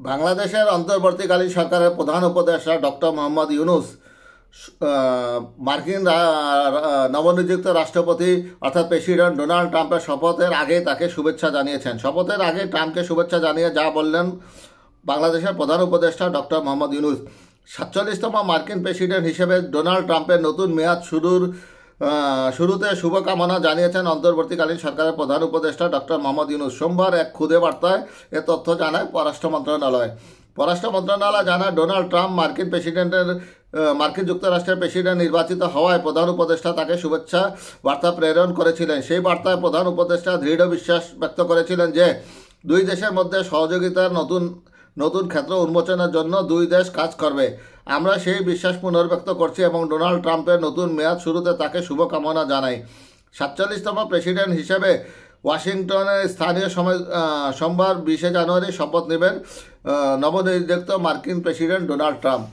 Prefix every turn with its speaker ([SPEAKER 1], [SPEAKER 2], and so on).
[SPEAKER 1] বাংলাদেশের অন্তর্বর্তীকালীন সরকারের প্রধান উপদেষ্টা ডক্টর মোহাম্মদ ইউনূস মার্কিন নবনিযুক্ত রাষ্ট্রপতি অর্থাৎ প্রেসিডেন্ট ডোনাল্ড ট্রাম্পের শপথের আগে তাকে শুভেচ্ছা জানিয়েছেন। শপথের আগে ট্রাম্পকে শুভেচ্ছা জানিয়ে যা বললেন বাংলাদেশের প্রধান উপদেষ্টা ডক্টর মোহাম্মদ ইউনূস, 47তম মার্কিন প্রেসিডেন্ট হিসেবে ডোনাল্ড ট্রাম্পের নতুন মেয়াদ শুরুতে শুভকামনা জানিয়েছেন অন্তর্বর্তীকালীন সরকারের প্রধান উপদেষ্টা ডক্টর মোহাম্মদ ইউনূস। সোমবার এক খুদে বার্তায় এ তথ্য জানায় পররাষ্ট্র মন্ত্রণালয়। পররাষ্ট্র মন্ত্রণালয় জানায়, ডোনাল্ড ট্রাম্প মার্কিন যুক্তরাষ্ট্রের প্রেসিডেন্ট নির্বাচিত হওয়ায় প্রধান উপদেষ্টা তাকে শুভেচ্ছা বার্তা প্রেরণ করেছিলেন। সেই বার্তায় প্রধান উপদেষ্টা দৃঢ় বিশ্বাস ব্যক্ত করেছিলেন যে দুই দেশের মধ্যে সহযোগিতার নতুন ক্ষেত্র উন্মোচনের জন্য দুই দেশ কাজ করবে। আমরা সেই বিশ্বাস পুনর্ব্যক্ত করছি এবং ডোনাল্ড ট্রাম্পের নতুন মেয়াদ শুরুতে তাকে শুভকামনা জানাই। 47তম প্রেসিডেন্ট হিসেবে ওয়াশিংটনে স্থানীয় সময় সোমবার 20 জানুয়ারি শপথ নেবেন নবনিযুক্ত মার্কিন প্রেসিডেন্ট ডোনাল্ড ট্রাম্প।